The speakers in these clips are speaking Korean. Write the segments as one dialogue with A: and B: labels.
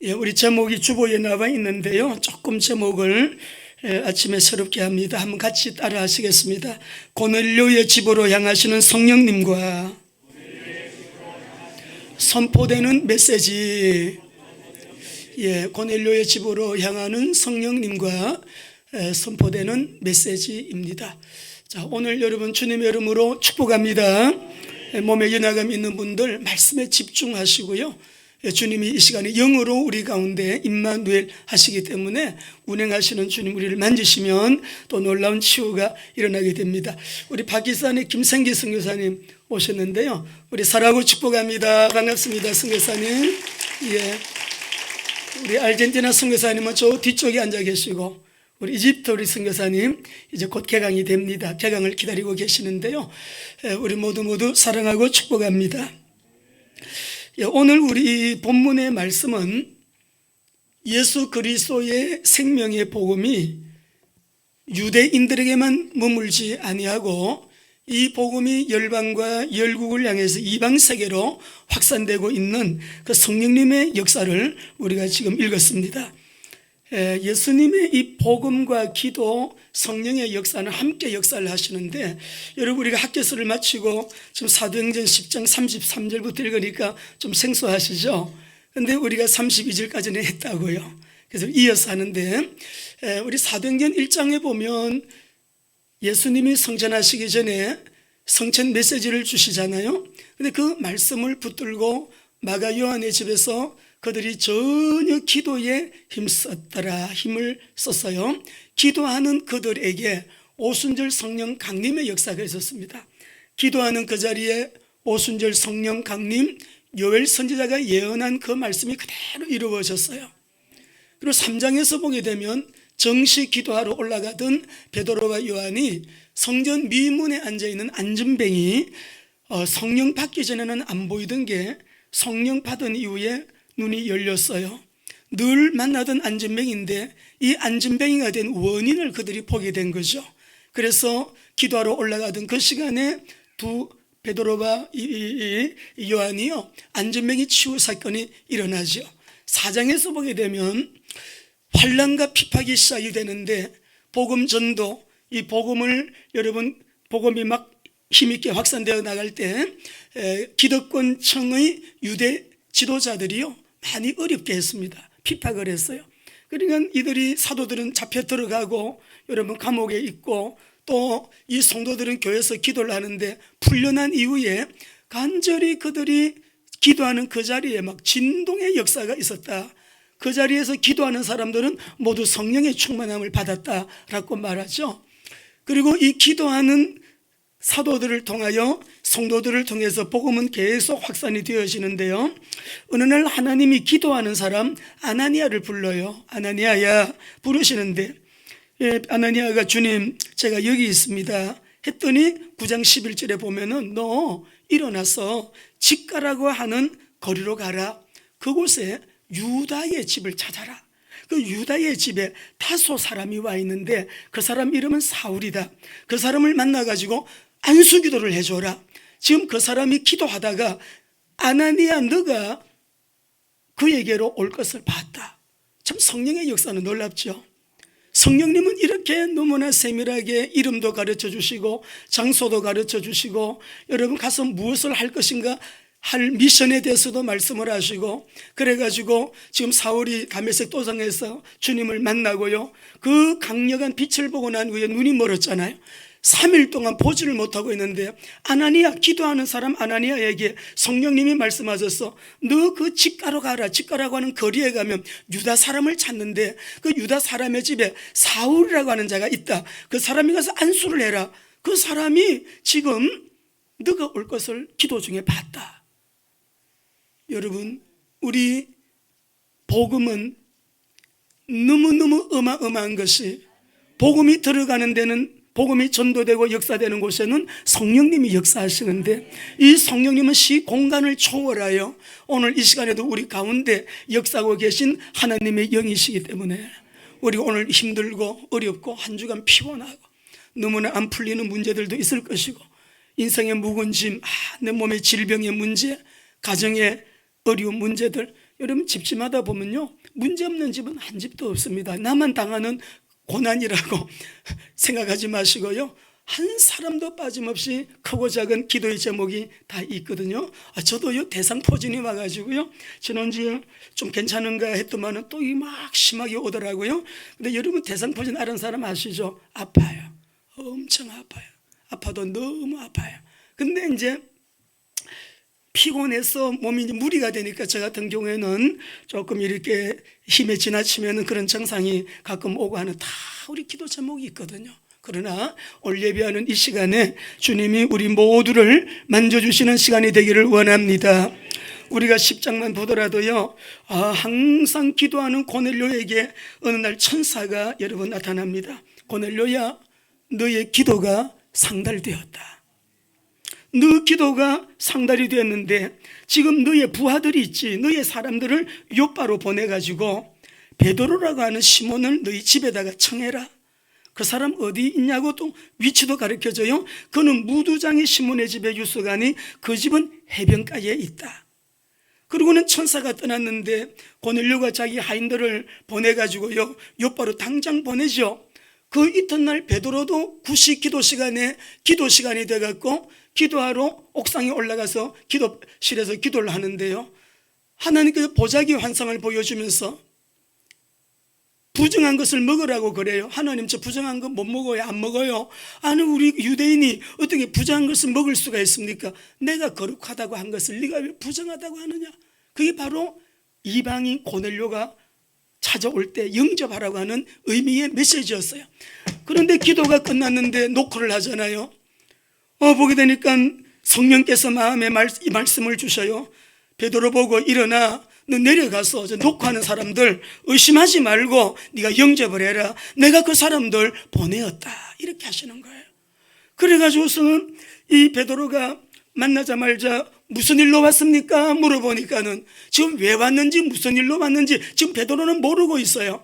A: 우리 제목이 주보에 나와 있는데요. 조금 제목을 아침에 새롭게 합니다. 한번 같이 따라 하시겠습니다. 고넬료의 집으로 향하시는 성령님과 선포되는 메시지. 고넬료의 집으로 향하는 성령님과 선포되는 메시지입니다. 자, 오늘 여러분 주님의 이름으로 축복합니다. 몸에 연약함 있는 분들 말씀에 집중하시고요. 주님이 이 시간에 영으로 우리 가운데 임마누엘 하시기 때문에 운행하시는 주님 우리를 만지시면 또 놀라운 치유가 일어나게 됩니다. 우리 파키스탄의 김생기 선교사님 오셨는데요. 우리 사랑하고 축복합니다. 반갑습니다, 선교사님. 우리 아르헨티나 선교사님은 저 뒤쪽에 앉아 계시고, 우리 이집트 우리 선교사님 이제 곧 개강이 됩니다. 개강을 기다리고 계시는데요. 우리 모두 사랑하고 축복합니다. 오늘 우리 본문의 말씀은 예수 그리스도의 생명의 복음이 유대인들에게만 머물지 아니하고 이 복음이 열방과 열국을 향해서 이방 세계로 확산되고 있는 그 성령님의 역사를 우리가 지금 읽었습니다. 예수님의 이 복음과 기도, 성령의 역사는 함께 역사를 하시는데, 여러분 우리가 학교수를 마치고 지금 사도행전 10장 33절부터 읽으니까 좀 생소하시죠? 근데 우리가 32절까지는 했다고요. 그래서 이어서 하는데, 우리 사도행전 1장에 보면 예수님이 성천하시기 전에 성천 메시지를 주시잖아요. 근데 그 말씀을 붙들고 마가 요한의 집에서 그들이 전혀 기도에 힘을 썼어요. 기도하는 그들에게 오순절 성령 강림의 역사가 있었습니다. 기도하는 그 자리에 오순절 성령 강림, 요엘 선지자가 예언한 그 말씀이 그대로 이루어졌어요. 그리고 3장에서 보게 되면 정시 기도하러 올라가던 베드로와 요한이 성전 미문에 앉아있는 안전뱅이, 성령 받기 전에는 안 보이던 게 성령 받은 이후에 눈이 열렸어요. 늘 만나던 안전뱅이인데 이 안전뱅이가 된 원인을 그들이 보게 된 거죠. 그래서 기도하러 올라가던 그 시간에 두 베드로와 요한이요, 안전뱅이 치유 사건이 일어나죠. 4장에서 보게 되면 환난과 핍박이 시작이 되는데, 복음 전도, 이 복음을 여러분 복음이 막 힘있게 확산되어 나갈 때 기득권층의 유대 지도자들이요 많이 어렵게 했습니다. 핍박을 했어요. 그러니까 이들이, 사도들은 잡혀 들어가고 여러분 감옥에 있고, 또 이 성도들은 교회에서 기도를 하는데 풀려난 이후에 간절히 그들이 기도하는 그 자리에 막 진동의 역사가 있었다. 그 자리에서 기도하는 사람들은 모두 성령의 충만함을 받았다라고 말하죠. 그리고 이 기도하는 사도들을 통하여 성도들을 통해서 복음은 계속 확산이 되어지는데요. 어느 날 하나님이 기도하는 사람 아나니아를 불러요. 아나니아야 부르시는데, 아나니아가 주님 제가 여기 있습니다 했더니 9장 11절에 보면은 너 일어나서 직가라고 하는 거리로 가라. 그곳에 유다의 집을 찾아라. 그 유다의 집에 다소 사람이 와 있는데 그 사람 이름은 사울이다. 그 사람을 만나가지고 안수기도를 해줘라. 지금 그 사람이 기도하다가 아나니아 너가 그에게로 올 것을 봤다. 참 성령의 역사는 놀랍죠. 성령님은 이렇게 너무나 세밀하게 이름도 가르쳐 주시고 장소도 가르쳐 주시고, 여러분 가서 무엇을 할 것인가 할 미션에 대해서도 말씀을 하시고, 그래가지고 지금 사울이 다메섹 도상에서 주님을 만나고요, 그 강력한 빛을 보고 난 후에 눈이 멀었잖아요. 3일 동안 보지를 못하고 있는데 아나니아, 기도하는 사람 아나니아에게 성령님이 말씀하셔서 너 그 직가로 가라. 직가라고 하는 거리에 가면 유다 사람을 찾는데 그 유다 사람의 집에 사울이라고 하는 자가 있다. 그 사람이 가서 안수를 해라. 그 사람이 지금 너가 올 것을 기도 중에 봤다. 여러분, 우리 복음은 너무너무 어마어마한 것이, 복음이 들어가는 데는, 복음이 전도되고 역사되는 곳에는 성령님이 역사하시는데, 이 성령님은 시공간을 초월하여 오늘 이 시간에도 우리 가운데 역사하고 계신 하나님의 영이시기 때문에 우리 오늘 힘들고 어렵고 한 주간 피곤하고 너무나 안 풀리는 문제들도 있을 것이고, 인생의 묵은 짐, 내 몸의 질병의 문제, 가정의 어려운 문제들, 여러분 집집마다 보면요, 문제없는 집은 한 집도 없습니다. 나만 당하는 고난이라고 생각하지 마시고요, 한 사람도 빠짐없이 크고 작은 기도의 제목이 다 있거든요. 저도요, 대상포진이 와가지고요, 지난주에 좀 괜찮은가 했더만은 또 이 막 심하게 오더라고요. 근데 여러분 대상포진 아는 사람 아시죠? 아파요. 엄청 아파요. 아파도 너무 아파요. 근데 이제 피곤해서 몸이 이제 무리가 되니까 저 같은 경우에는 조금 이렇게 힘에 지나치면 그런 증상이 가끔 오고 하는 다 우리 기도 제목이 있거든요. 그러나 오늘 예배하는 이 시간에 주님이 우리 모두를 만져주시는 시간이 되기를 원합니다. 우리가 10장만 보더라도요, 항상 기도하는 고넬료에게 어느 날 천사가 여러분 나타납니다. 고넬료야, 너의 기도가 상달되었다. 너 기도가 상달이 되었는데 지금 너의 부하들이 있지, 너의 사람들을 요바로 보내가지고 베드로라고 하는 시몬을 너희 집에다가 청해라. 그 사람 어디 있냐고 또 위치도 가르쳐줘요. 그는 무두장이 시몬의 집에 유숙하니 그 집은 해변가에 있다. 그리고는 천사가 떠났는데 고넬료가 자기 하인들을 보내가지고요, 요바로 당장 보내죠. 그 이튿날 베드로도 구시 기도 시간이 돼갖고 기도하러 옥상에 올라가서 기도실에서 기도를 하는데요, 하나님께서 보자기 환상을 보여주면서 부정한 것을 먹으라고 그래요. 하나님, 저 부정한 거 못 먹어요? 안 먹어요? 아니, 우리 유대인이 어떻게 부정한 것을 먹을 수가 있습니까? 내가 거룩하다고 한 것을 네가 왜 부정하다고 하느냐? 그게 바로 이방인 고넬료가 찾아올 때 영접하라고 하는 의미의 메시지였어요. 그런데 기도가 끝났는데 노크를 하잖아요. 보게 되니까 성령께서 마음에 이 말씀을 주셔요. 베드로 보고 일어나, 너 내려가서 저 노크하는 사람들 의심하지 말고 네가 영접을 해라. 내가 그 사람들 보내었다. 이렇게 하시는 거예요. 그래가지고서는 이 베드로가 만나자마자 무슨 일로 왔습니까? 물어보니까는 지금 왜 왔는지, 무슨 일로 왔는지 지금 베드로는 모르고 있어요.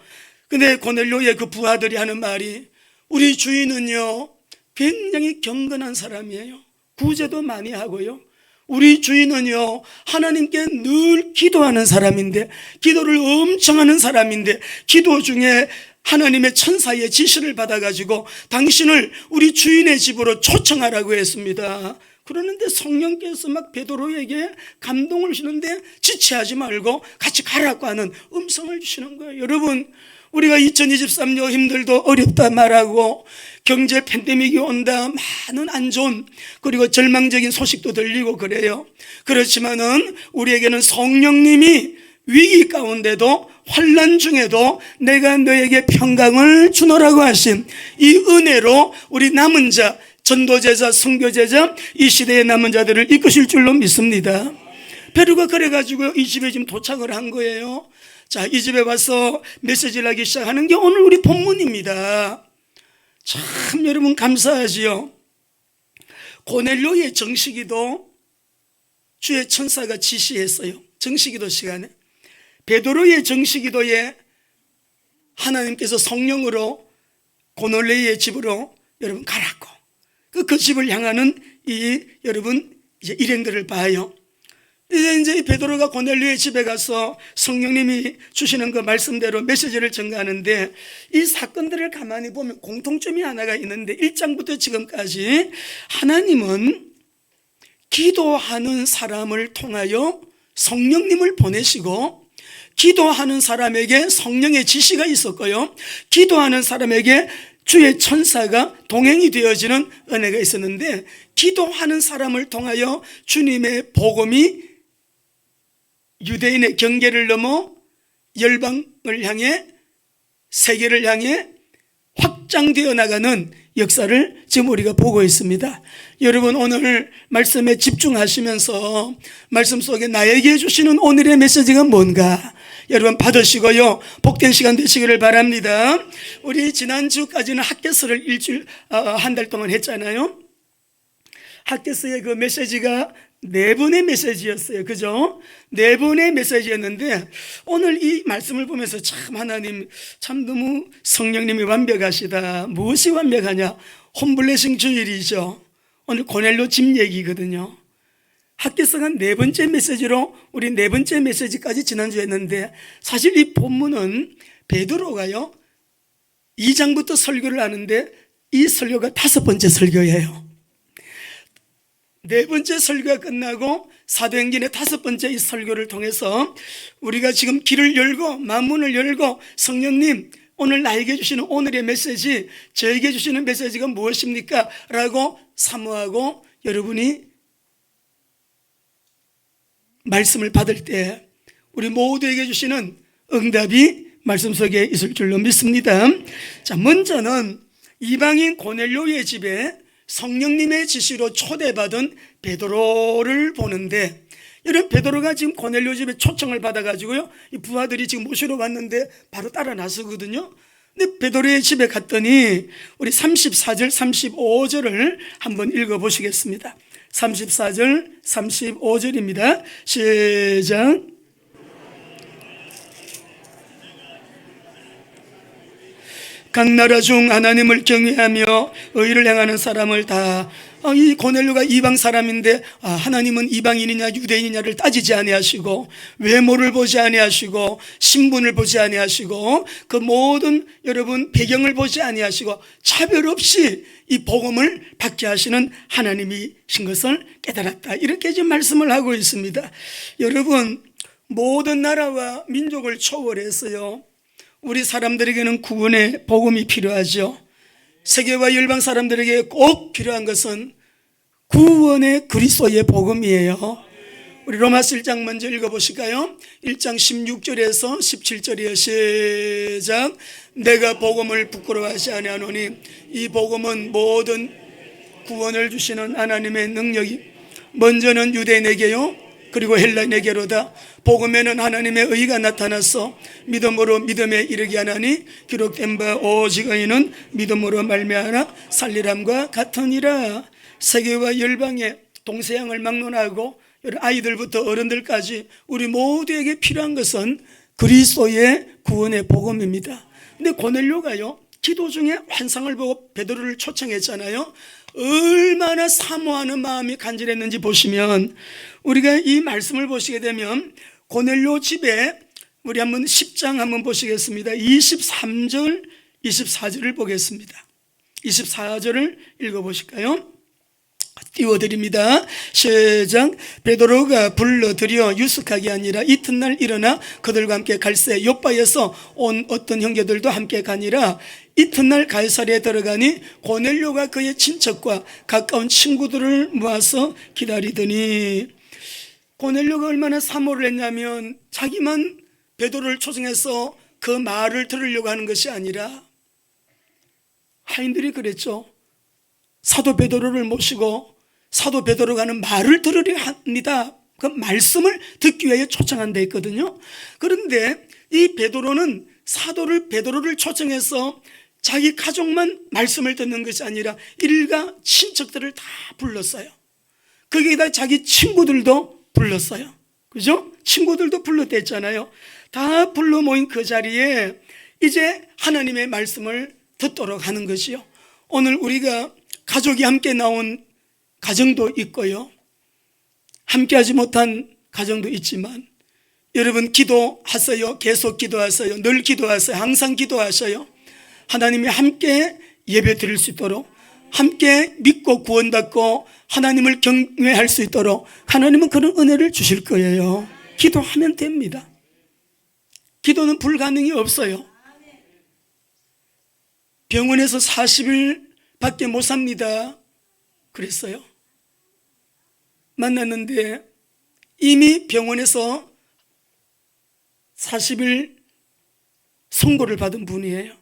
A: 근데 고넬료의 그 부하들이 하는 말이, 우리 주인은요 굉장히 경건한 사람이에요. 구제도 많이 하고요, 우리 주인은요 하나님께 늘 기도하는 사람인데, 기도를 엄청 하는 사람인데, 기도 중에 하나님의 천사의 지시를 받아가지고 당신을 우리 주인의 집으로 초청하라고 했습니다. 그러는데 성령께서 막 베드로에게 감동을 주시는데 지체하지 말고 같이 가라고 하는 음성을 주시는 거예요. 여러분, 우리가 2023년 힘들도 어렵다 말하고 경제 팬데믹이 온다, 많은 안 좋은 그리고 절망적인 소식도 들리고 그래요. 그렇지만은 우리에게는 성령님이 위기 가운데도 환난 중에도 내가 너에게 평강을 주노라고 하신 이 은혜로 우리 남은 자, 전도제자, 선교제자, 이 시대의 남은 자들을 이끄실 줄로 믿습니다. 베드로가 그래가지고 이 집에 지금 도착을 한 거예요. 자, 이 집에 와서 메시지를 하기 시작하는 게 오늘 우리 본문입니다. 참 여러분 감사하지요. 고넬료의 정식기도 주의 천사가 지시했어요. 정식기도 시간에. 베드로의 정식기도에 하나님께서 성령으로 고넬료의 집으로 여러분 가라고 그 집을 향하는 여러분 이제 일행들을 봐요. 이제 베드로가 고넬료의 집에 가서 성령님이 주시는 그 말씀대로 메시지를 전가하는데, 이 사건들을 가만히 보면 공통점이 하나가 있는데 1장부터 지금까지 하나님은 기도하는 사람을 통하여 성령님을 보내시고, 기도하는 사람에게 성령의 지시가 있었고요, 기도하는 사람에게 주의 천사가 동행이 되어지는 은혜가 있었는데, 기도하는 사람을 통하여 주님의 복음이 유대인의 경계를 넘어 열방을 향해, 세계를 향해 확장되어 나가는 역사를 지금 우리가 보고 있습니다. 여러분, 오늘 말씀에 집중하시면서 말씀 속에 나에게 주시는 오늘의 메시지가 뭔가 여러분 받으시고요, 복된 시간 되시기를 바랍니다. 우리 지난주까지는 핫게스를 한 달 동안 했잖아요. 핫게스의 그 메시지가 4분의 메시지였어요. 그죠? 4분의 메시지였는데, 오늘 이 말씀을 보면서 참 하나님, 참 너무 성령님이 완벽하시다. 무엇이 완벽하냐? 홈블레싱 주일이죠. 오늘 고넬료 집 얘기거든요. 학개서가 네 번째 메시지로 우리 네 번째 메시지까지 지난주에 했는데, 사실 이 본문은 베드로가요 2장부터 설교를 하는데 이 설교가 5번째 설교예요. 네 번째 설교가 끝나고 사도행전의 5번째 이 설교를 통해서 우리가 지금 길을 열고 만문을 열고, 성령님 오늘 나에게 주시는 오늘의 메시지, 저에게 주시는 메시지가 무엇입니까? 라고 사모하고 여러분이 말씀을 받을 때 우리 모두에게 주시는 응답이 말씀 속에 있을 줄로 믿습니다. 자, 먼저는 이방인 고넬료의 집에 성령님의 지시로 초대받은 베드로를 보는데, 이런 베드로가 지금 고넬료 집에 초청을 받아가지고요, 이 부하들이 지금 모시러 갔는데 바로 따라 나서거든요. 근데 베드로의 집에 갔더니 우리 34절 35절을 한번 읽어보시겠습니다. 34절 35절입니다 시작. 각 나라 중 하나님을 경외하며 의를 행하는 사람을 다, 이 고넬료가 이방 사람인데 하나님은 이방인이냐 유대인이냐를 따지지 아니하시고, 외모를 보지 아니하시고, 신분을 보지 아니하시고, 그 모든 여러분 배경을 보지 아니하시고 차별 없이 이 복음을 받게 하시는 하나님이신 것을 깨달았다, 이렇게 지금 말씀을 하고 있습니다. 여러분, 모든 나라와 민족을 초월해서요 우리 사람들에게는 구원의 복음이 필요하죠. 세계와 열방 사람들에게 꼭 필요한 것은 구원의 그리스도의 복음이에요. 우리 로마서 1장 먼저 읽어보실까요? 1장 16절에서 17절이에요 시작. 내가 복음을 부끄러워하지 아니하노니 이 복음은 모든 구원을 주시는 하나님의 능력이 먼저는 유대인에게요 그리고 헬라인에게로다. 복음에는 하나님의 의가 나타나서 믿음으로 믿음에 이르게 하나니 기록된 바 오직 의인은 믿음으로 말미암아 살리람과 같으니라. 세계와 열방의 동서양을 막론하고 아이들부터 어른들까지 우리 모두에게 필요한 것은 그리스도의 구원의 복음입니다. 근데 고넬료가요 기도 중에 환상을 보고 베드로를 초청했잖아요. 얼마나 사모하는 마음이 간절했는지 보시면, 우리가 이 말씀을 보시게 되면 고넬료 집에 우리 한번 10장 한번 보시겠습니다. 23절 24절을 보겠습니다. 24절을 읽어보실까요? 띄워드립니다. 시작. 베드로가 불러들여 유숙하게 아니라 이튿날 일어나 그들과 함께 갈새 요바에서 온 어떤 형제들도 함께 가니라. 이튿날 가이사랴에 들어가니 고넬료가 그의 친척과 가까운 친구들을 모아서 기다리더니, 고넬료가 얼마나 사모를 했냐면 자기만 베드로를 초청해서 그 말을 들으려고 하는 것이 아니라, 하인들이 그랬죠. 사도 베드로를 모시고 사도 베드로가 하는 말을 들으려 합니다. 그 말씀을 듣기 위해 초청한 데 있거든요. 그런데 이 베드로는 베드로를 초청해서 자기 가족만 말씀을 듣는 것이 아니라 일가 친척들을 다 불렀어요. 거기에다 자기 친구들도 불렀어요. 그죠? 친구들도 불렀댔잖아요. 다 불러 모인 그 자리에 이제 하나님의 말씀을 듣도록 하는 것이요. 오늘 우리가 가족이 함께 나온 가정도 있고요, 함께 하지 못한 가정도 있지만, 여러분 기도하세요. 계속 기도하세요. 늘 기도하세요. 항상 기도하셔요. 하나님이 함께 예배 드릴 수 있도록, 함께 믿고 구원받고 하나님을 경외할 수 있도록 하나님은 그런 은혜를 주실 거예요. 기도하면 됩니다. 기도는 불가능이 없어요. 병원에서 40일 밖에 못 삽니다 그랬어요. 만났는데 이미 병원에서 40일 선고를 받은 분이에요.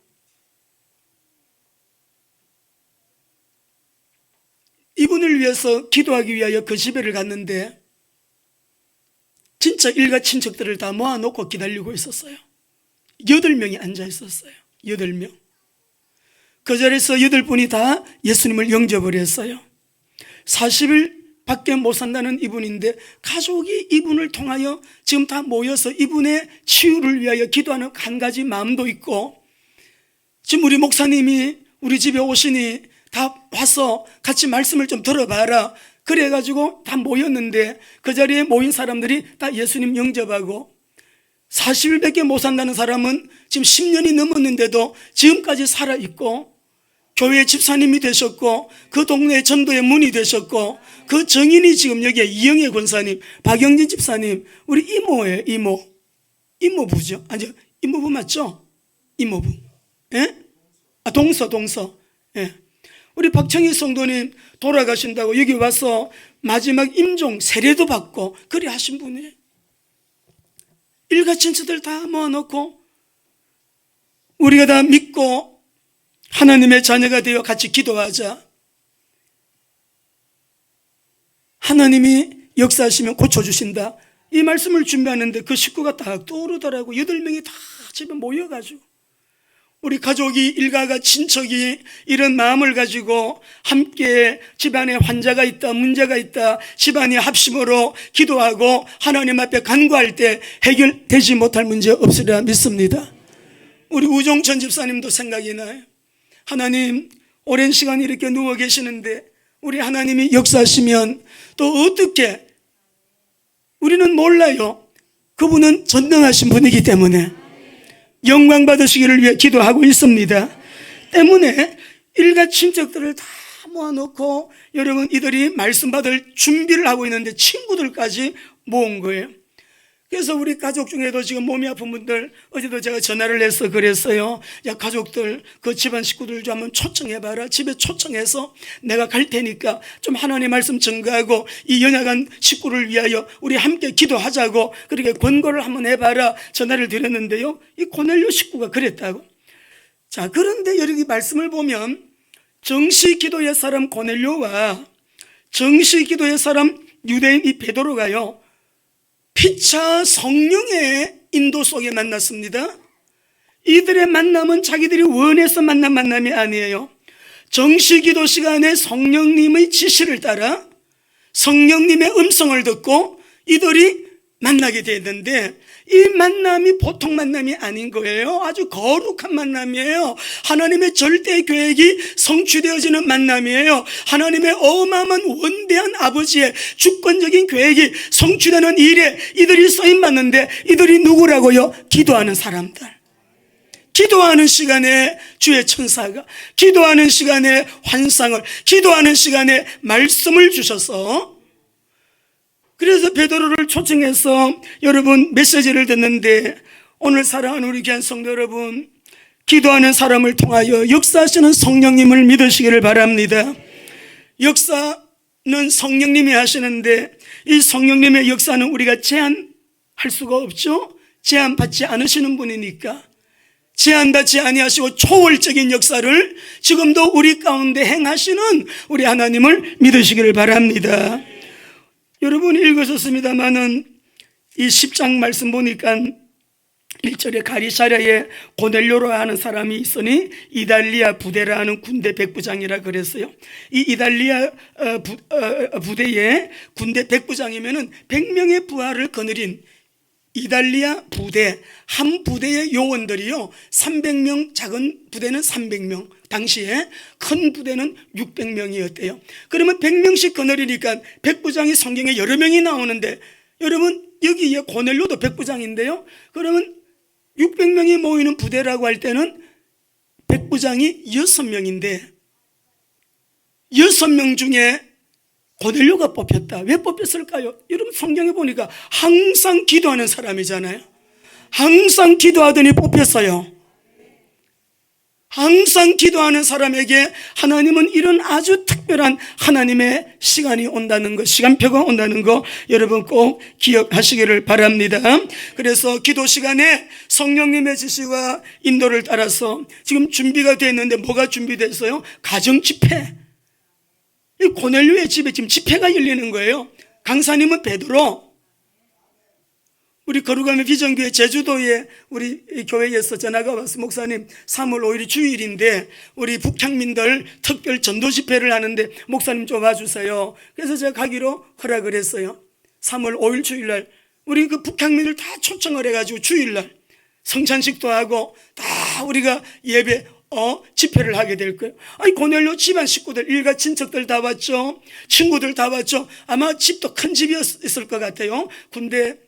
A: 이분을 위해서 기도하기 위하여 그 집에를 갔는데 진짜 일가 친척들을 다 모아놓고 기다리고 있었어요. 8명이 앉아 있었어요. 8명. 그 자리에서 8분이 다 예수님을 영접을 했어요. 40일 밖에 못 산다는 이분인데 가족이 이분을 통하여 지금 다 모여서 이분의 치유를 위하여 기도하는 한 가지 마음도 있고, 지금 우리 목사님이 우리 집에 오시니 다 와서 같이 말씀을 좀 들어봐라, 그래가지고 다 모였는데 그 자리에 모인 사람들이 다 예수님 영접하고 40일밖에 못 산다는 사람은 지금 10년이 넘었는데도 지금까지 살아있고 교회 집사님이 되셨고 그 동네 전도의 문이 되셨고 그 정인이 지금 여기에 이영애 권사님, 박영진 집사님, 우리 이모예요. 이모부죠. 아니, 이모부 맞죠? 이모부. 예? 동서. 예. 우리 박창희 성도님 돌아가신다고 여기 와서 마지막 임종 세례도 받고 그리 하신 분이에요. 일가친척들 다 모아놓고 우리가 다 믿고 하나님의 자녀가 되어 같이 기도하자. 하나님이 역사하시면 고쳐주신다. 이 말씀을 준비하는데 그 식구가 딱 떠오르더라고. 8명이 다 집에 모여가지고 우리 가족이, 일가가, 친척이 이런 마음을 가지고 함께 집안에 환자가 있다, 문제가 있다, 집안이 합심으로 기도하고 하나님 앞에 간구할 때 해결되지 못할 문제 없으리라 믿습니다. 우리 우종천 집사님도 생각이 나요. 하나님, 오랜 시간 이렇게 누워 계시는데 우리 하나님이 역사하시면 또 어떻게, 우리는 몰라요. 그분은 전능하신 분이기 때문에 영광 받으시기를 위해 기도하고 있습니다. 때문에 일가 친척들을 다 모아놓고 여러분 이들이 말씀 받을 준비를 하고 있는데 친구들까지 모은 거예요. 그래서 우리 가족 중에도 지금 몸이 아픈 분들, 어제도 제가 전화를 해서 그랬어요. 야, 가족들, 그 집안 식구들 좀 한번 초청해봐라. 집에 초청해서 내가 갈 테니까 좀 하나님의 말씀 전가하고 이 연약한 식구를 위하여 우리 함께 기도하자고 그렇게 권고를 한번 해봐라. 전화를 드렸는데요. 이 고넬료 식구가 그랬다고. 자, 그런데 여기 말씀을 보면 정시 기도의 사람 고넬료와 정시 기도의 사람 유대인 이 베드로가요, 피차 성령의 인도 속에 만났습니다. 이들의 만남은 자기들이 원해서 만난 만남이 아니에요. 정시기도 시간에 성령님의 지시를 따라 성령님의 음성을 듣고 이들이 만나게 되는데 이 만남이 보통 만남이 아닌 거예요. 아주 거룩한 만남이에요. 하나님의 절대 계획이 성취되어지는 만남이에요. 하나님의 어마어마한 원대한 아버지의 주권적인 계획이 성취되는 일에 이들이 쓰임받는데 이들이 누구라고요? 기도하는 사람들. 기도하는 시간에 주의 천사가, 기도하는 시간에 환상을, 기도하는 시간에 말씀을 주셔서, 그래서 베드로를 초청해서 여러분 메시지를 듣는데, 오늘 사랑하는 우리 귀한 성도 여러분, 기도하는 사람을 통하여 역사하시는 성령님을 믿으시기를 바랍니다. 역사는 성령님이 하시는데 이 성령님의 역사는 우리가 제한할 수가 없죠. 제한받지 않으시는 분이니까 제한받지 아니하시고 초월적인 역사를 지금도 우리 가운데 행하시는 우리 하나님을 믿으시기를 바랍니다. 여러분 읽으셨습니다마는 이 10장 말씀 보니까 1절에 가리사랴에 고넬료로 하는 사람이 있으니 이달리아 부대라 하는 군대 백부장이라 그랬어요. 이 이달리아 부대에 군대 백부장이면은 100명의 부하를 거느린 이달리아 부대, 한 부대의 요원들이요 300명, 작은 부대는 300명, 당시에 큰 부대는 600명이었대요. 그러면 100명씩 거느리니까 백부장이 성경에 여러 명이 나오는데, 여러분 여기에 고넬료도 백부장인데요, 그러면 600명이 모이는 부대라고 할 때는 백부장이 6명인데 6명 중에 고넬료가 뽑혔다. 왜 뽑혔을까요? 여러분 성경에 보니까 항상 기도하는 사람이잖아요. 항상 기도하더니 뽑혔어요. 항상 기도하는 사람에게 하나님은 이런 아주 특별한 하나님의 시간이 온다는 것, 시간표가 온다는 거 여러분 꼭 기억하시기를 바랍니다. 그래서 기도 시간에 성령님의 지시와 인도를 따라서 지금 준비가 되어 있는데 뭐가 준비됐어요? 가정집회. 이 고넬료의 집에 지금 집회가 열리는 거예요. 강사님은 베드로, 우리 거룩함의 비전교회 제주도에 우리 교회에서 전화가 와서 목사님 3월 5일이 주일인데 우리 북향민들 특별 전도 집회를 하는데 목사님 좀 와주세요. 그래서 제가 가기로 허락을 했어요. 3월 5일 주일날 우리 그 북향민들 다 초청을 해가지고 주일날 성찬식도 하고 다 우리가 예배 집회를 하게 될 거예요. 아니, 고넬료 집안 식구들, 일가 친척들 다 왔죠. 친구들 다 왔죠. 아마 집도 큰 집이었을 것 같아요. 근데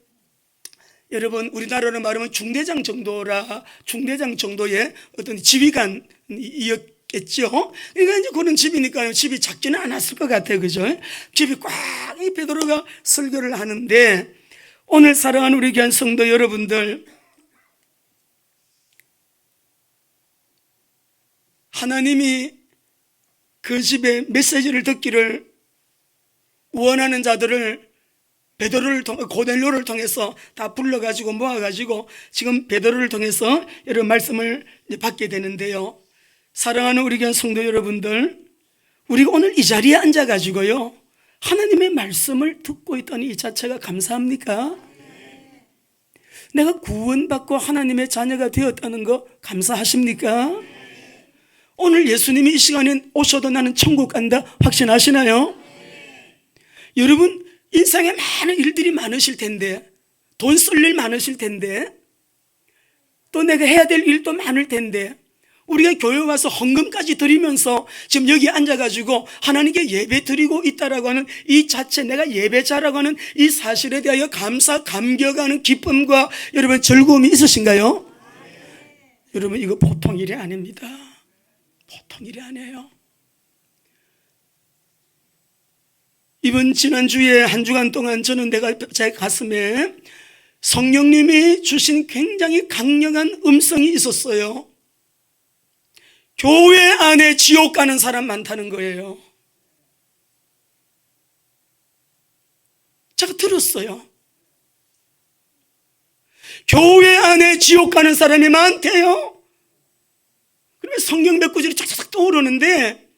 A: 여러분, 우리나라로 말하면 중대장 정도의 어떤 지휘관이었겠죠. 그러니까 이제 그런 집이니까 집이 작지는 않았을 것 같아요. 그죠? 집이 꽉 이 베드로가 설교를 하는데, 오늘 사랑하는 우리 귀한 성도 여러분들, 하나님이 그 집에 메시지를 듣기를 원하는 자들을 고넬료를 통해서 다 불러가지고 모아가지고 지금 베드로를 통해서 여러 말씀을 받게 되는데요. 사랑하는 우리 교회 성도 여러분들, 우리가 오늘 이 자리에 앉아가지고요 하나님의 말씀을 듣고 있다니 이 자체가 감사합니까? 내가 구원받고 하나님의 자녀가 되었다는 거 감사하십니까? 오늘 예수님이 이 시간에 오셔도 나는 천국 간다 확신하시나요? 여러분, 인생에 많은 일들이 많으실 텐데, 돈 쓸 일 많으실 텐데, 또 내가 해야 될 일도 많을 텐데, 우리가 교회 와서 헌금까지 드리면서 지금 여기 앉아가지고 하나님께 예배 드리고 있다라고 하는 이 자체, 내가 예배자라고 하는 이 사실에 대하여 감격하는 기쁨과 여러분 즐거움이 있으신가요? 여러분, 이거 보통 일이 아닙니다. 보통 일이 아니에요. 지난주에 한 주간 동안 저는 제 가슴에 성령님이 주신 굉장히 강력한 음성이 있었어요. 교회 안에 지옥 가는 사람 많다는 거예요. 제가 들었어요. 교회 안에 지옥 가는 사람이 많대요. 그러면 성경 몇 구절이 쫙쫙 떠오르는데,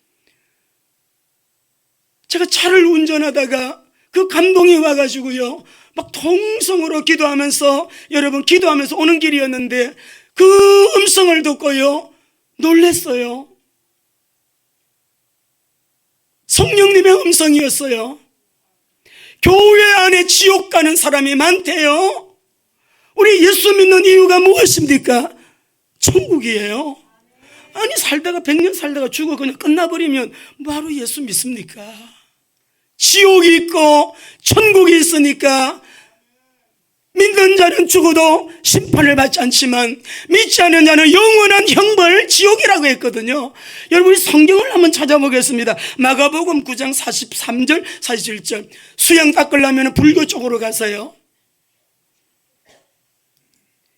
A: 제가 차를 운전하다가 그 감동이 와가지고요 막 통성으로 기도하면서, 여러분 기도하면서 오는 길이었는데 그 음성을 듣고요 놀랬어요. 성령님의 음성이었어요. 교회 안에 지옥 가는 사람이 많대요. 우리 예수 믿는 이유가 무엇입니까? 천국이에요. 아니, 살다가 100년 살다가 죽어 그냥 끝나버리면 뭐하러 예수 믿습니까? 지옥이 있고 천국이 있으니까 믿는 자는 죽어도 심판을 받지 않지만 믿지 않는 자는 영원한 형벌, 지옥이라고 했거든요. 여러분, 성경을 한번 찾아보겠습니다. 마가복음 9장 43절 47절. 수양 닦으려면 불교 쪽으로 가세요.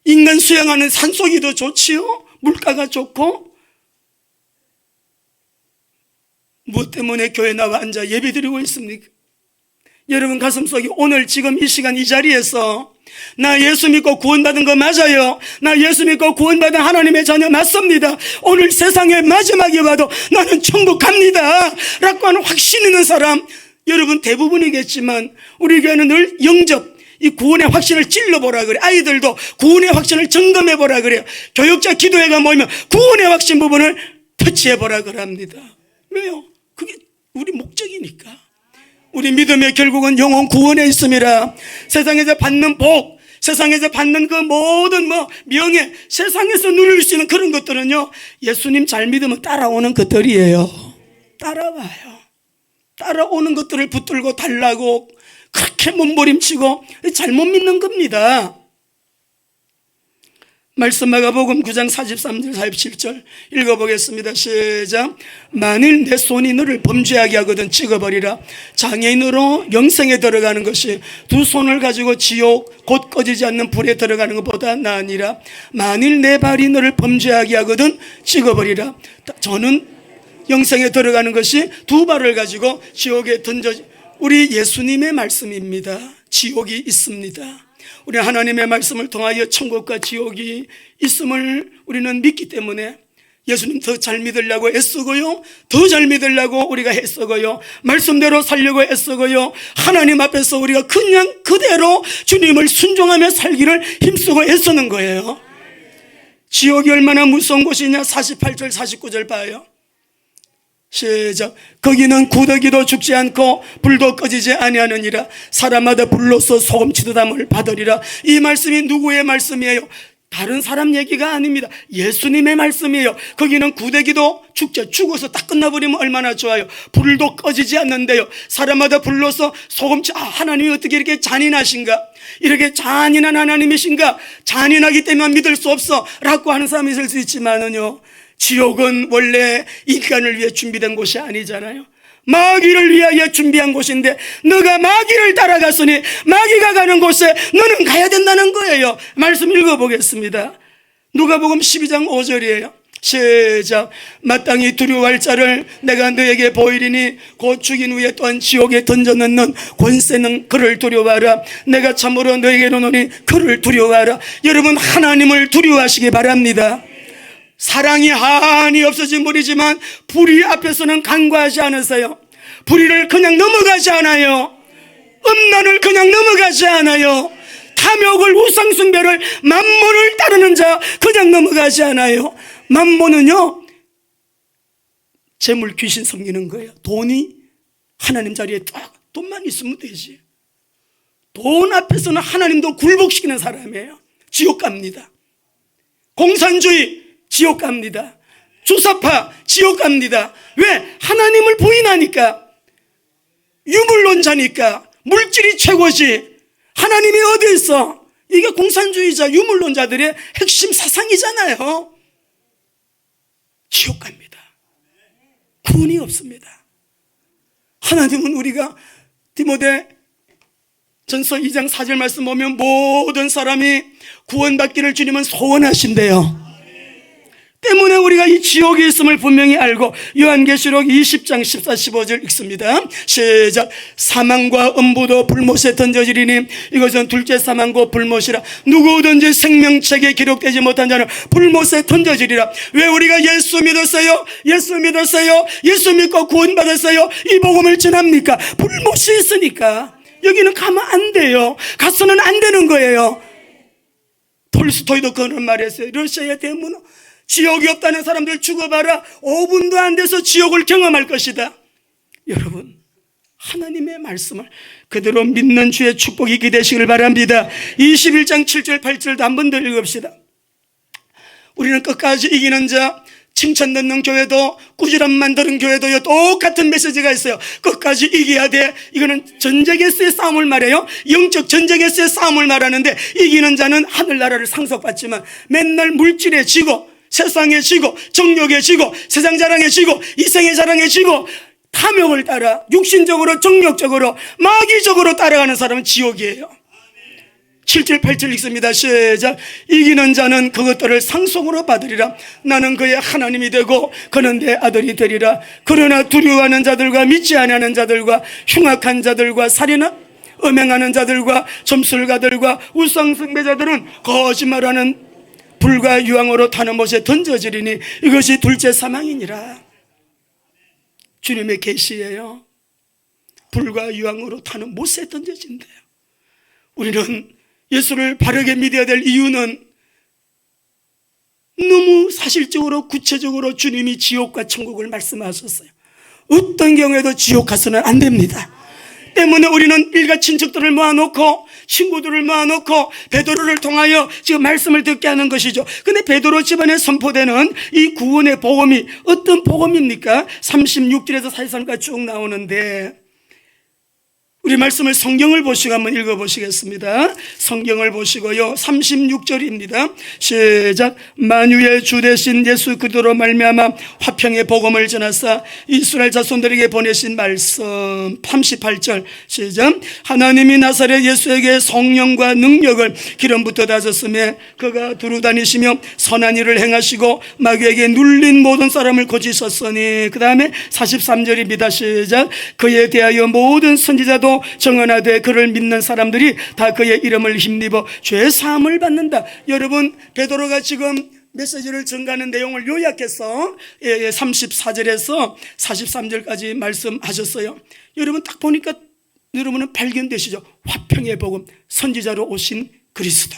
A: 인간 수양하는 산속이 더 좋지요. 물가가 좋고. 무엇 때문에 교회 나와 앉아 예배드리고 있습니까? 여러분 가슴속에 오늘 지금 이 시간 이 자리에서 나 예수 믿고 구원받은 거 맞아요. 나 예수 믿고 구원받은 하나님의 자녀 맞습니다. 오늘 세상의 마지막에 와도 나는 천국 갑니다 라고 하는 확신 있는 사람, 여러분 대부분이겠지만 우리 교회는 늘 영접, 이 구원의 확신을 찔러보라 그래. 아이들도 구원의 확신을 점검해보라 그래요. 교육자 기도회가 모이면 구원의 확신 부분을 터치해보라 그럽니다. 왜요? 그게 우리 목적이니까. 우리 믿음의 결국은 영혼 구원에 있음이라. 세상에서 받는 복, 세상에서 받는 그 모든 명예, 세상에서 누릴 수 있는 그런 것들은요 예수님 잘 믿으면 따라오는 것들이에요. 따라와요. 따라오는 것들을 붙들고 달라고 그렇게 몸부림치고 잘못 믿는 겁니다. 말씀 마가복음 9장 43절 47절 읽어보겠습니다. 시작. 만일 내 손이 너를 범죄하게 하거든 찍어버리라. 장애인으로 영생에 들어가는 것이 두 손을 가지고 지옥 곧 꺼지지 않는 불에 들어가는 것보다 나으니라. 만일 내 발이 너를 범죄하게 하거든 찍어버리라. 저는 영생에 들어가는 것이 두 발을 가지고 지옥에 우리 예수님의 말씀입니다. 지옥이 있습니다. 우리 하나님의 말씀을 통하여 천국과 지옥이 있음을 우리는 믿기 때문에 예수님 더 잘 믿으려고 애쓰고요, 더 잘 믿으려고 우리가 애쓰고요, 말씀대로 살려고 애쓰고요, 하나님 앞에서 우리가 그냥 그대로 주님을 순종하며 살기를 힘쓰고 애쓰는 거예요. 지옥이 얼마나 무서운 곳이냐. 48절 49절 봐요. 시작. 거기는 구더기도 죽지 않고 불도 꺼지지 아니하느니라. 사람마다 불로서 소금치듯함을 받으리라. 이 말씀이 누구의 말씀이에요? 다른 사람 얘기가 아닙니다. 예수님의 말씀이에요. 거기는 구대기도 축제, 죽어서 딱 끝나버리면 얼마나 좋아요. 불도 꺼지지 않는데요, 사람마다 불러서 소금치, 하나님이 어떻게 이렇게 잔인하신가, 이렇게 잔인한 하나님이신가, 잔인하기 때문에 믿을 수 없어 라고 하는 사람이 있을 수 있지만은요, 지옥은 원래 인간을 위해 준비된 곳이 아니잖아요. 마귀를 위하여 준비한 곳인데, 너가 마귀를 따라갔으니 마귀가 가는 곳에 너는 가야 된다는 거예요. 말씀 읽어보겠습니다. 누가복음 12장 5절이에요 시작. 마땅히 두려워할 자를 내가 너에게 보이리니 곧 죽인 후에 또한 지옥에 던져넣는 권세는 그를 두려워하라. 내가 참으로 너에게 이르노니 그를 두려워하라. 여러분, 하나님을 두려워하시기 바랍니다. 사랑이 한이 없어진 분이지만 불의 앞에서는 간과하지 않으세요. 불의를 그냥 넘어가지 않아요. 음란을 그냥 넘어가지 않아요. 탐욕을, 우상숭배를, 만몬을 따르는 자 그냥 넘어가지 않아요. 만몬은요, 재물 귀신 섬기는 거예요. 돈이 하나님 자리에 딱 돈만 있으면 되지. 돈 앞에서는 하나님도 굴복시키는 사람이에요. 지옥 갑니다. 공산주의 지옥 갑니다. 주사파 지옥 갑니다. 왜? 하나님을 부인하니까. 유물론자니까. 물질이 최고지. 하나님이 어디 있어? 이게 공산주의자 유물론자들의 핵심 사상이잖아요. 지옥 갑니다. 구원이 없습니다. 하나님은 우리가 디모데 전서 2장 4절 말씀 보면 모든 사람이 구원받기를 주님은 소원하신대요. 때문에 우리가 이 지옥에 있음을 분명히 알고 요한계시록 20장 14, 15절 읽습니다. 시작. 사망과 음부도 불못에 던져지리니 이것은 둘째 사망과 불못이라. 누구든지 생명책에 기록되지 못한 자는 불못에 던져지리라. 왜 우리가 예수 믿었어요? 예수 믿었어요? 예수 믿고 구원받았어요? 이 복음을 전합니까? 불못이 있으니까. 여기는 가면 안 돼요. 가서는 안 되는 거예요. 톨스토이도 그런 말했어요. 러시아의 대문호, 지옥이 없다는 사람들 죽어봐라. 5분도 안 돼서 지옥을 경험할 것이다. 여러분, 하나님의 말씀을 그대로 믿는 주의 축복이 기대시길 바랍니다. 21장 7절 8절도 한 번 더 읽읍시다. 우리는 끝까지 이기는 자, 칭찬 듣는 교회도 꾸지람만 들은 교회도요, 똑같은 메시지가 있어요. 끝까지 이겨야 돼. 이거는 전쟁에서의 싸움을 말해요. 영적 전쟁에서의 싸움을 말하는데, 이기는 자는 하늘나라를 상속받지만 맨날 물질에 지고, 세상에 지고, 정욕에 지고, 세상 자랑에 지고, 이생의 자랑에 지고, 탐욕을 따라 육신적으로, 정욕적으로, 마귀적으로 따라가는 사람은 지옥이에요. 7절 8절 읽습니다. 시작. 이기는 자는 그것들을 상속으로 받으리라. 나는 그의 하나님이 되고 그는 내 아들이 되리라. 그러나 두려워하는 자들과 믿지 않는 자들과 흉악한 자들과 살인하 음행하는 자들과 점술가들과 우상숭배자들은 거짓말하는 불과 유황으로 타는 못에 던져지리니 이것이 둘째 사망이니라. 주님의 계시예요. 불과 유황으로 타는 못에 던져진대요. 우리는 예수를 바르게 믿어야 될 이유는 너무 사실적으로 구체적으로 주님이 지옥과 천국을 말씀하셨어요. 어떤 경우에도 지옥 가서는 안 됩니다. 때문에 우리는 일가 친척들을 모아놓고 친구들을 모아놓고 베드로를 통하여 지금 말씀을 듣게 하는 것이죠. 근데 베드로 집안에 선포되는 이 구원의 복음이 어떤 복음입니까? 36절에서 43까지 쭉 나오는데, 우리 말씀을 성경을 보시고 한번 읽어보시겠습니다. 성경을 보시고요, 36절입니다 시작. 만유의 주 되신 예수 그리스도로 말미암아 화평의 복음을 전하사 이스라엘 자손들에게 보내신 말씀. 38절 시작. 하나님이 나사렛 예수에게 성령과 능력을 기름부터 다졌으며 그가 두루 다니시며 선한 일을 행하시고 마귀에게 눌린 모든 사람을 고치셨으니. 그 다음에 43절입니다 시작. 그에 대하여 모든 선지자도 정언하되 그를 믿는 사람들이 다 그의 이름을 힘입어 죄 사함을 받는다. 여러분, 베드로가 지금 메시지를 전가하는 내용을 요약해서 34절에서 43절까지 말씀하셨어요. 여러분 딱 보니까 여러분은 발견되시죠? 화평의 복음, 선지자로 오신 그리스도,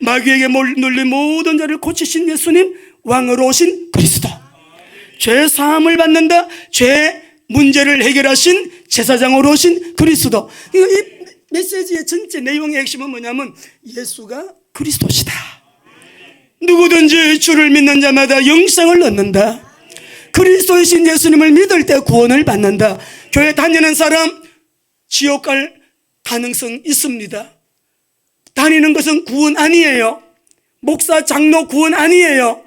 A: 마귀에게 눌린 모든 자를 고치신 예수님, 왕으로 오신 그리스도, 죄 사함을 받는다, 죄 문제를 해결하신 제사장으로 오신 그리스도. 이 메시지의 전체 내용의 핵심은 뭐냐면 예수가 그리스도시다. 누구든지 주를 믿는 자마다 영생을 얻는다. 그리스도의 신 예수님을 믿을 때 구원을 받는다. 교회 다니는 사람 지옥 갈 가능성 있습니다. 다니는 것은 구원 아니에요. 목사, 장로 구원 아니에요.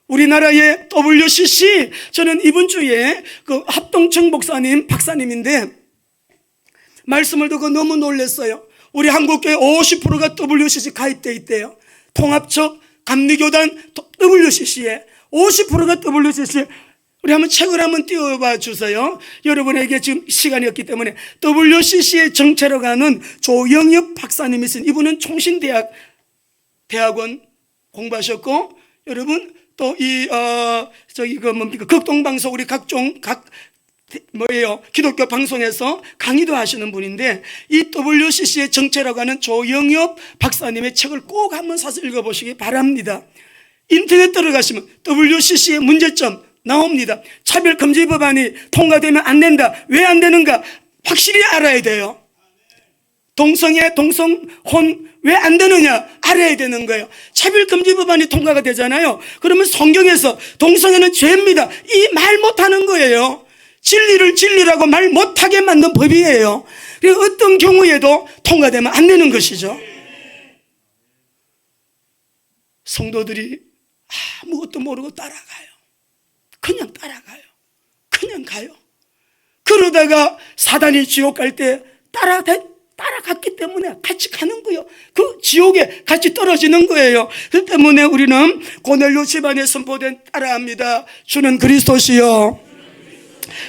A: 우리나라의 WCC, 저는 이번 주에 그 합동청 목사님, 박사님인데 말씀을 듣고 너무 놀랐어요. 우리 한국교회 50%가 WCC 가입되어 있대요. 통합적 감리교단 WCC에 50%가 WCC. 우리 한번 책을 한번 띄워봐 주세요. 여러분에게 지금 시간이 없기 때문에 WCC의 정체로 가는 조영엽 박사님이 있으니 이분은 대학원 공부하셨고, 여러분 또 극동방송 우리 기독교 방송에서 강의도 하시는 분인데, 이 WCC의 정체라고 하는 조영엽 박사님의 책을 꼭 한번 사서 읽어보시기 바랍니다. 인터넷 들어가시면 WCC의 문제점 나옵니다. 차별금지 법안이 통과되면 안 된다. 왜 안 되는가 확실히 알아야 돼요. 동성애, 동성혼 왜 안 되느냐 알아야 되는 거예요. 차별금지 법안이 통과가 되잖아요. 그러면 성경에서 동성애는 죄입니다, 이 말 못하는 거예요. 진리를 진리라고 말 못하게 만든 법이에요. 그래서 어떤 경우에도 통과되면 안 되는 것이죠. 성도들이 아무것도 모르고 따라가요. 그냥 따라가요. 그냥 가요. 그러다가 사단이 지옥 갈 때 따라갔기 때문에 같이 가는 거예요. 그 지옥에 같이 떨어지는 거예요. 그 때문에 우리는 고넬료 집안에 선포된 따라합니다. 주는 그리스도시요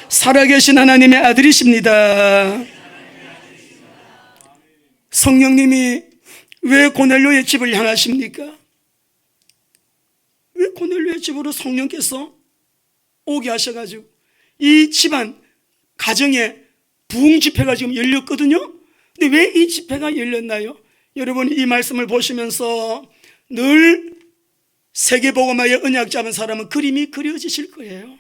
A: 살아계신 하나님의 아들이십니다. 성령님이 왜 고넬료의 집을 향하십니까? 왜 고넬료의 집으로 성령께서 오게 하셔가지고 이 집안 가정에 부흥 집회가 지금 열렸거든요. 근데 왜 이 집회가 열렸나요? 여러분 이 말씀을 보시면서 늘 세계복음화의 언약 잡은 사람은 그림이 그려지실 거예요.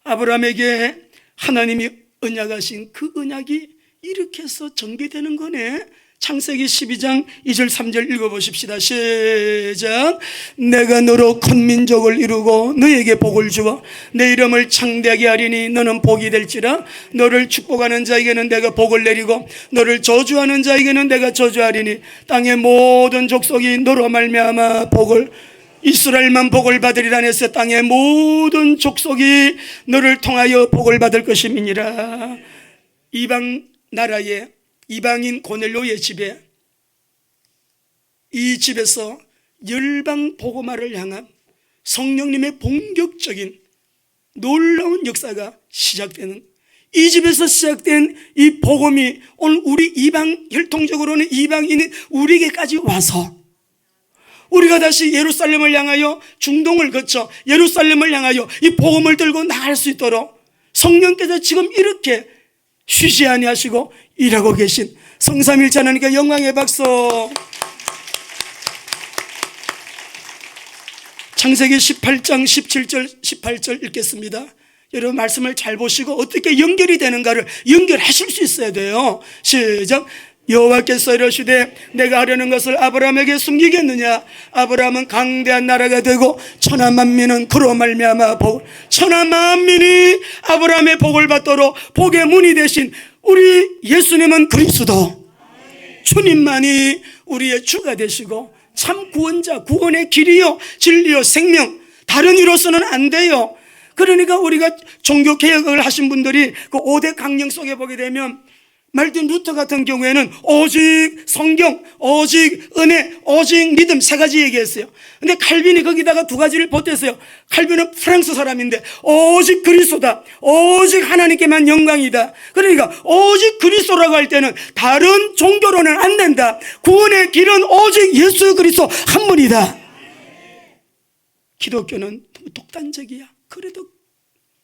A: 아브라함에게 하나님이 언약하신 그 언약이 이렇게 해서 전개되는 거네. 창세기 12장 2절 3절 읽어보십시다. 시작. 내가 너로 큰 민족을 이루고 너에게 복을 주어 내 이름을 창대하게 하리니 너는 복이 될지라. 너를 축복하는 자에게는 내가 복을 내리고 너를 저주하는 자에게는 내가 저주하리니 땅의 모든 족속이 너로 말미암아 복을 이스라엘만 복을 받으리라 했어. 땅의 모든 족속이 너를 통하여 복을 받을 것임이니라. 이방 나라의 이방인 고넬료의 집에, 이 집에서 열방 복음화를 향한 성령님의 본격적인 놀라운 역사가 시작되는, 이 집에서 시작된 이 복음이 오늘 우리 이방, 혈통적으로는 이방인인 우리에게까지 와서 우리가 다시 예루살렘을 향하여 중동을 거쳐 예루살렘을 향하여 이 복음을 들고 나갈 수 있도록 성령께서 지금 이렇게 쉬지 아니하시고 일하고 계신 성삼일체 하나님께 영광의 박수. 창세기 18장 17절 18절 읽겠습니다. 여러분 말씀을 잘 보시고 어떻게 연결이 되는가를 연결하실 수 있어야 돼요. 시작. 여호와께서 이르시되 내가 하려는 것을 아브라함에게 숨기겠느냐. 아브라함은 강대한 나라가 되고 천하 만민은 그로 말미암아 천하 만민이 아브라함의 복을 받도록 복의 문이 되신 우리 예수님은 그리스도, 주님만이 우리의 주가 되시고 참 구원자, 구원의 길이요 진리요 생명, 다른 이로서는 안 돼요. 그러니까 우리가 종교개혁을 하신 분들이 그 5대 강령 속에 보게 되면 말틴 루터 같은 경우에는 오직 성경, 오직 은혜, 오직 믿음 세 가지 얘기했어요. 근데 칼빈이 거기다가 두 가지를 보탰어요. 칼빈은 프랑스 사람인데 오직 그리스도다, 오직 하나님께만 영광이다. 그러니까 오직 그리스도라고 할 때는 다른 종교로는 안 된다. 구원의 길은 오직 예수 그리스도 한 분이다. 기독교는 독단적이야. 그래도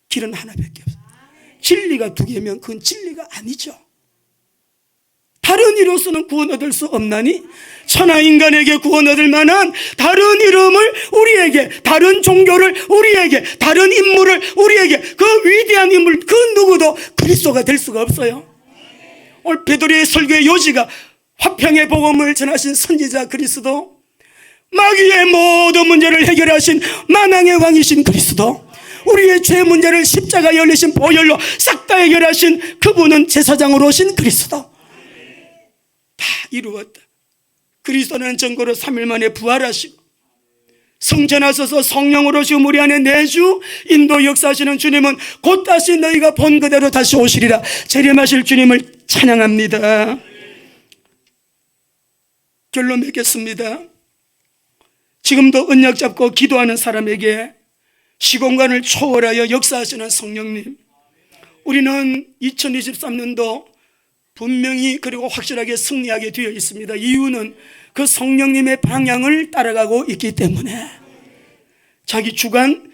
A: 길은 하나밖에 없어. 진리가 두 개면 그건 진리가 아니죠. 다른 이로서는 구원 얻을 수 없나니 천하 인간에게 구원 얻을 만한 다른 이름을 우리에게, 다른 종교를 우리에게, 다른 인물을 우리에게, 그 위대한 인물 그 누구도 그리스도가 될 수가 없어요. 오늘 베드로의 설교의 요지가 화평의 복음을 전하신 선지자 그리스도, 마귀의 모든 문제를 해결하신 만왕의 왕이신 그리스도, 우리의 죄 문제를 십자가에 열리신 보혈로 싹 다 해결하신 그분은 제사장으로 오신 그리스도. 다 이루었다. 그리스도는 전거로 3일 만에 부활하시고 성전하셔서 성령으로 지금 우리 안에 내주 인도 역사하시는 주님은 곧 다시 너희가 본 그대로 다시 오시리라. 재림하실 주님을 찬양합니다. 결론 맺겠습니다. 지금도 언약 잡고 기도하는 사람에게 시공간을 초월하여 역사하시는 성령님, 우리는 2023년도 분명히 그리고 확실하게 승리하게 되어 있습니다. 이유는 그 성령님의 방향을 따라가고 있기 때문에. 자기 주관,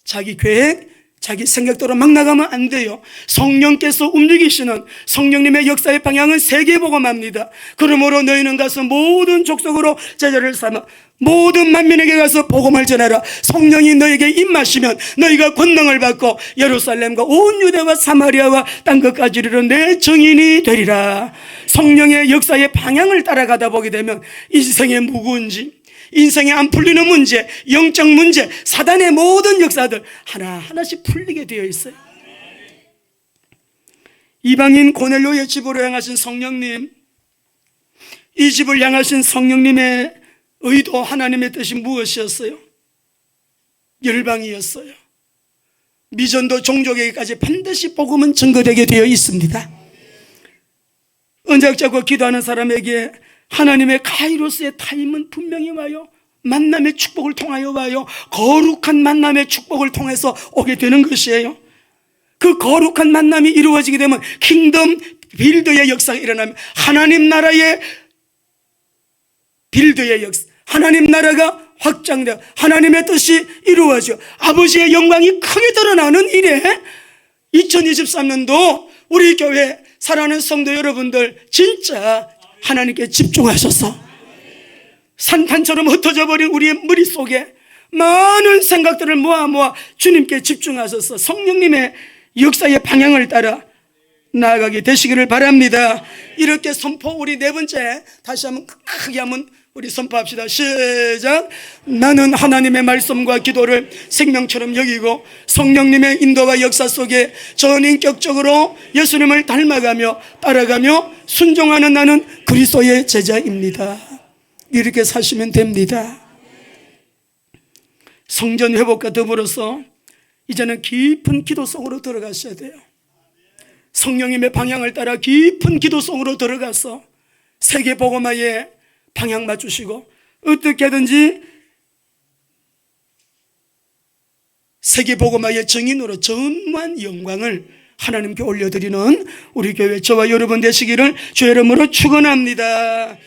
A: 자기 계획, 자기 생각대로 막 나가면 안 돼요. 성령께서 움직이시는 성령님의 역사의 방향은 세계복음합니다. 그러므로 너희는 가서 모든 족속으로 제자를 삼아 모든 만민에게 가서 복음을 전하라. 성령이 너에게 임하시면 너희가 권능을 받고 예루살렘과 온 유대와 사마리아와 땅끝까지 이르러 내 증인이 되리라. 성령의 역사의 방향을 따라가다 보게 되면 인생의 무거운 짐, 인생에 안 풀리는 문제, 영적 문제, 사단의 모든 역사들 하나하나씩 풀리게 되어 있어요. 이방인 고넬료의 집으로 향하신 성령님, 이 집을 향하신 성령님의 의도, 하나님의 뜻이 무엇이었어요? 열방이었어요. 미전도 종족에게까지 반드시 복음은 증거되게 되어 있습니다. 언약 잡고 기도하는 사람에게 하나님의 카이로스의 타임은 분명히 와요. 만남의 축복을 통하여 와요. 거룩한 만남의 축복을 통해서 오게 되는 것이에요. 그 거룩한 만남이 이루어지게 되면 킹덤 빌드의 역사가 일어나면 하나님 나라의 빌드의 역사, 하나님 나라가 확장되어 하나님의 뜻이 이루어져 아버지의 영광이 크게 드러나는 일에 2023년도 우리 교회 사랑하는 성도 여러분들 진짜 하나님께 집중하셔서 산탄처럼 흩어져 버린 우리의 머릿속에 많은 생각들을 모아 주님께 집중하셔서 성령님의 역사의 방향을 따라 나아가게 되시기를 바랍니다. 이렇게 선포, 우리 네 번째 다시 한번 크게 한번 우리 선포합시다. 시작. 나는 하나님의 말씀과 기도를 생명처럼 여기고 성령님의 인도와 역사 속에 전인격적으로 예수님을 닮아가며 따라가며 순종하는 나는 그리스도의 제자입니다. 이렇게 사시면 됩니다. 성전 회복과 더불어서 이제는 깊은 기도 속으로 들어가셔야 돼요. 성령님의 방향을 따라 깊은 기도 속으로 들어가서 세계 복음화에 방향 맞추시고 어떻게든지 세계 복음화의 증인으로 전무한 영광을 하나님께 올려드리는 우리 교회 저와 여러분 되시기를 주의 이름으로 축원합니다.